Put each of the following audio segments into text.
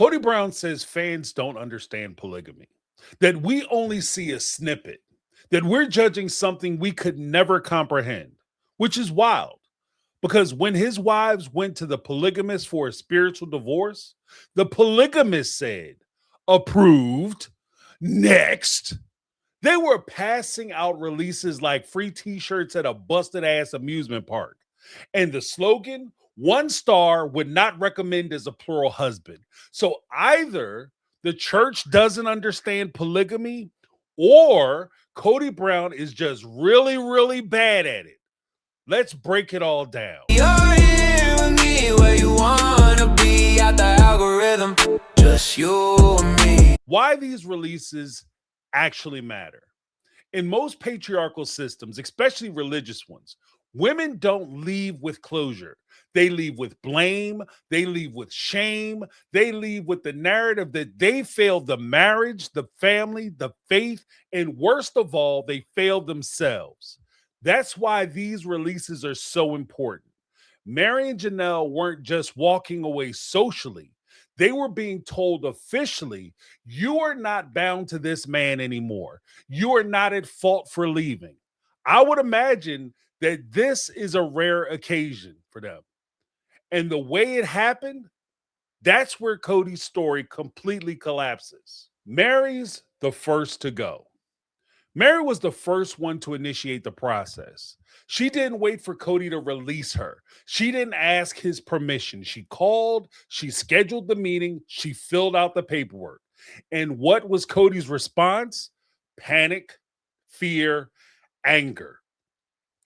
Kody Brown says fans don't understand polygamy, that we only see a snippet, that we're judging something we could never comprehend, which is wild. Because when his wives went to the polygamist for a spiritual divorce, the polygamist said, approved, next. They were passing out releases like free t shirts at a busted ass amusement park. And the slogan, one star would not recommend as a plural husband. So either the church doesn't understand polygamy or Kody Brown is just really, really bad at it. Let's break it all down. You're here with me where you wanna be at the algorithm. Just you and me. Why these releases actually matter. In most patriarchal systems, especially religious ones, women don't leave with closure. They leave with blame. They leave with shame. They leave with the narrative that they failed the marriage, the family, the faith, and worst of all, they failed themselves. That's why these releases are so important. Meri and Janelle weren't just walking away socially. They were being told officially, you are not bound to this man anymore. You are not at fault for leaving. I would imagine that this is a rare occasion for them. And the way it happened, that's where Kody's story completely collapses. Meri's the first to go. Meri was the first one to initiate the process. She didn't wait for Kody to release her. She didn't ask his permission. She called, she scheduled the meeting, she filled out the paperwork. And what was Kody's response? Panic, fear, anger.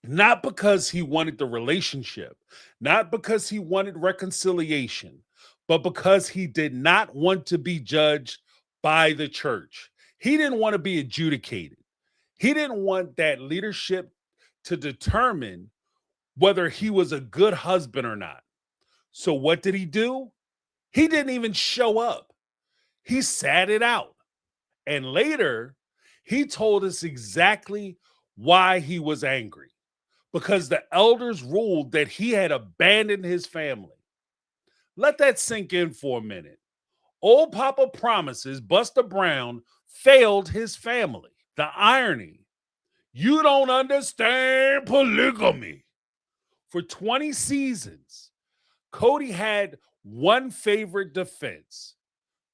Not because he wanted the relationship, not because he wanted reconciliation, but because he did not want to be judged by the church. He didn't want to be adjudicated. He didn't want that leadership to determine whether he was a good husband or not. So what did he do? He didn't even show up. He sat it out. And later, he told us exactly why he was angry. Because the elders ruled that he had abandoned his family. Let that sink in for a minute. Old Papa Promises Buster Brown failed his family. The irony, you don't understand polygamy. For 20 seasons, Kody had one favorite defense.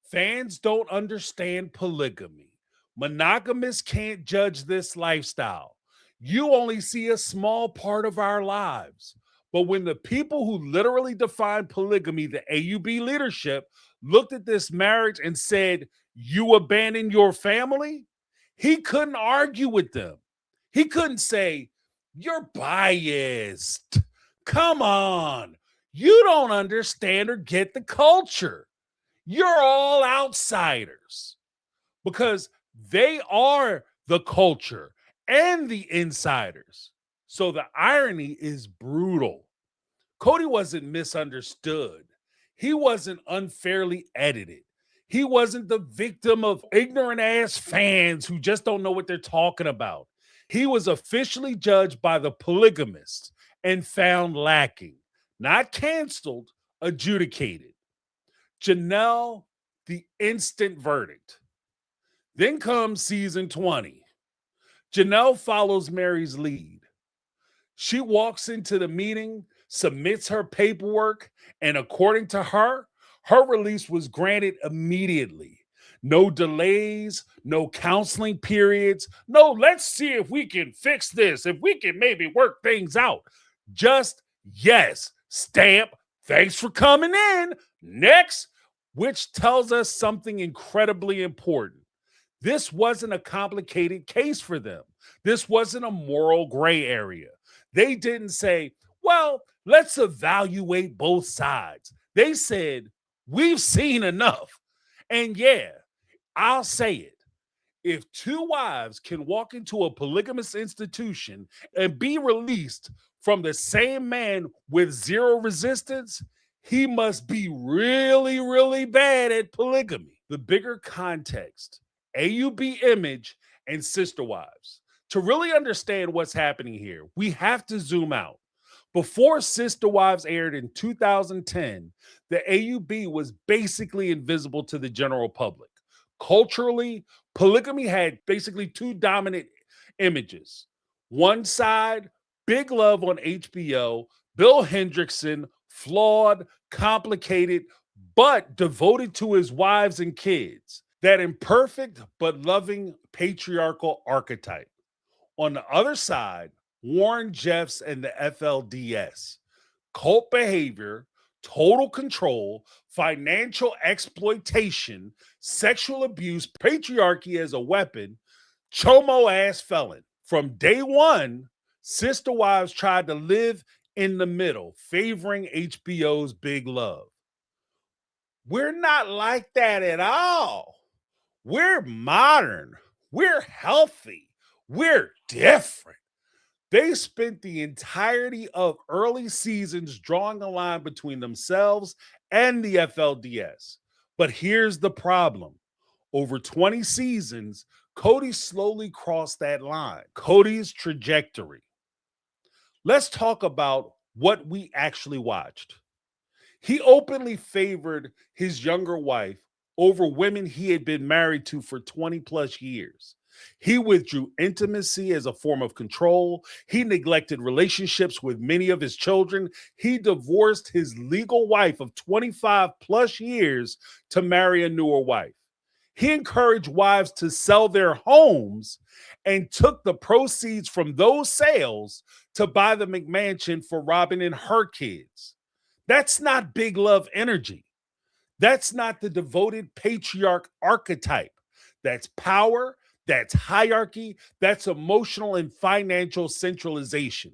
Fans don't understand polygamy. Monogamists can't judge this lifestyle. You only see a small part of our lives. But when the people who literally defined polygamy, the AUB leadership, looked at this marriage and said, you abandoned your family, he couldn't argue with them. He couldn't say, you're biased. Come on. You don't understand or get the culture. You're all outsiders. Because they are the culture and the insiders. So the irony is brutal. Kody wasn't misunderstood. He wasn't unfairly edited. He wasn't the victim of ignorant ass fans who just don't know what they're talking about. He was officially judged by the polygamists and found lacking, not canceled, adjudicated. Janelle, the instant verdict. Then comes season 20. Janelle follows Meri's lead. She walks into the meeting, submits her paperwork, and according to her, her release was granted immediately. No delays, no counseling periods. No, let's see if we can fix this, if we can maybe work things out. Just yes, stamp, thanks for coming in. Next, which tells us something incredibly important. This wasn't a complicated case for them. This wasn't a moral gray area. They didn't say, well, let's evaluate both sides. They said, we've seen enough. And yeah, I'll say it. If two wives can walk into a polygamous institution and be released from the same man with zero resistance, he must be really, really bad at polygamy. The bigger context, AUB image, and sister wives. To really understand what's happening here, we have to zoom out. Before Sister Wives aired in 2010, the AUB was basically invisible to the general public. Culturally, polygamy had basically two dominant images. One side, Big Love on HBO, Bill Hendrickson, flawed, complicated, but devoted to his wives and kids. That imperfect but loving patriarchal archetype. On the other side, Warren Jeffs and the FLDS. Cult behavior, total control, financial exploitation, sexual abuse, patriarchy as a weapon, chomo ass felon. From day one, Sister Wives tried to live in the middle, favoring HBO's Big Love. We're not like that at all. We're modern. We're healthy. We're different. They spent the entirety of early seasons drawing a line between themselves and the FLDS. But here's the problem. Over 20 seasons, Kody slowly crossed that line. Kody's trajectory. Let's talk about what we actually watched. He openly favored his younger wife over women he had been married to for 20 plus years. He withdrew intimacy as a form of control. He neglected relationships with many of his children. He divorced his legal wife of 25 plus years to marry a newer wife. He encouraged wives to sell their homes and took the proceeds from those sales to buy the McMansion for Robin and her kids. That's not big love energy. That's not the devoted patriarch archetype. That's power, that's hierarchy, that's emotional and financial centralization.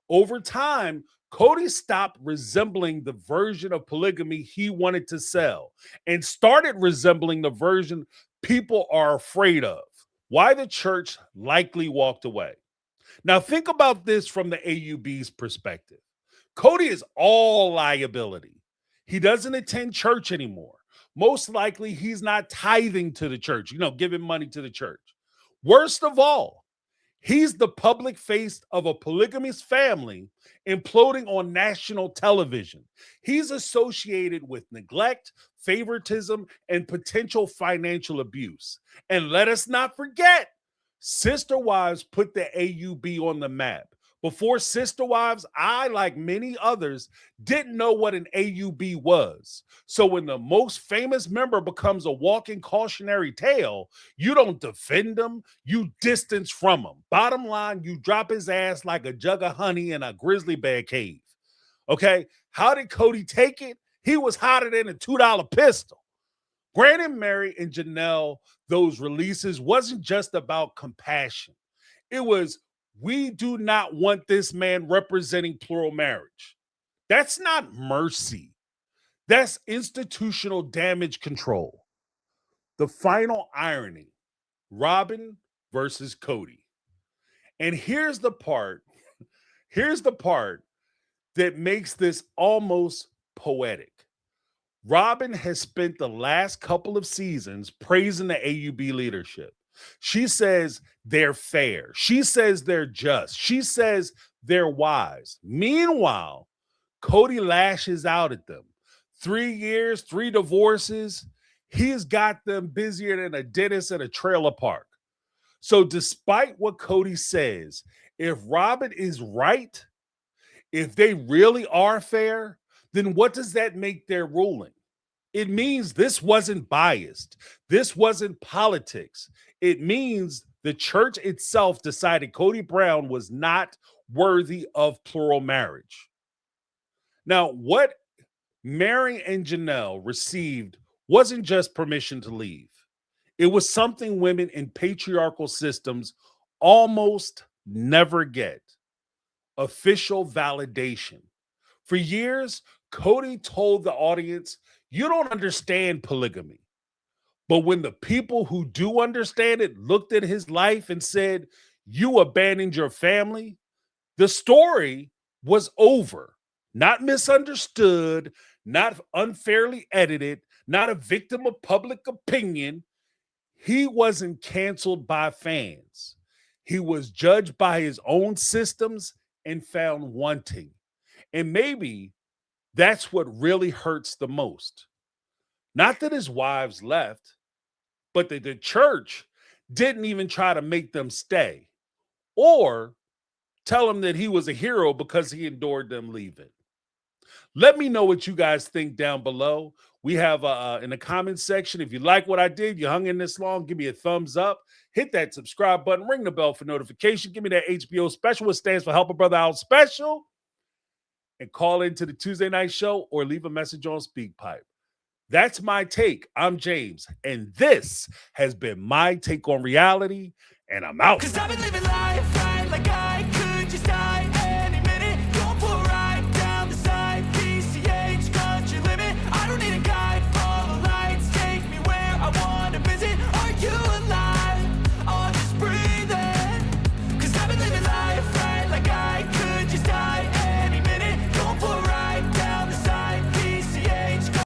Over time, Kody stopped resembling the version of polygamy he wanted to sell and started resembling the version people are afraid of. Why the church likely walked away. Now, think about this from the AUB's perspective. Kody is all liability. He doesn't attend church anymore. Most likely, he's not tithing to the church, giving money to the church. Worst of all, he's the public face of a polygamous family imploding on national television. He's associated with neglect, favoritism, and potential financial abuse. And let us not forget, Sister Wives put the AUB on the map. Before Sister Wives, I, like many others, didn't know what an AUB was. So when the most famous member becomes a walking cautionary tale, you don't defend him, you distance from him. Bottom line, you drop his ass like a jug of honey in a grizzly bear cave. Okay? How did Kody take it? He was hotter than a $2 pistol. Granted, Meri and Janelle, those releases wasn't just about compassion. It was, we do not want this man representing plural marriage. That's not mercy. That's institutional damage control. The final irony, Robin versus Kody. And here's the part that makes this almost poetic. Robin has spent the last couple of seasons praising the AUB leadership. She says they're fair. She says they're just. She says they're wise. Meanwhile, Kody lashes out at them. 3 years, 3 divorces. He's got them busier than a dentist at a trailer park. So despite what Kody says, if Robin is right, if they really are fair, then what does that make their ruling? It means this wasn't biased. This wasn't politics. It means the church itself decided Kody Brown was not worthy of plural marriage. Now, what Meri and Janelle received wasn't just permission to leave. It was something women in patriarchal systems almost never get: official validation. For years, Kody told the audience, you don't understand polygamy. But when the people who do understand it looked at his life and said, you abandoned your family, the story was over. Not misunderstood, not unfairly edited, not a victim of public opinion. He wasn't canceled by fans. He was judged by his own systems and found wanting. And maybe that's what really hurts the most. Not that his wives left, but that the church didn't even try to make them stay or tell him that he was a hero because he endured them leaving. Let me know what you guys think down below. We have in the comments section. If you like what I did, you hung in this long, give me a thumbs up. Hit that subscribe button, ring the bell for notification. Give me that HBO special, which stands for Help a Brother Out Special. And call into the Tuesday night show or leave a message on SpeakPipe. That's my take. I'm James, and this has been my take on reality, and I'm out. 'Cause I've been living life right like I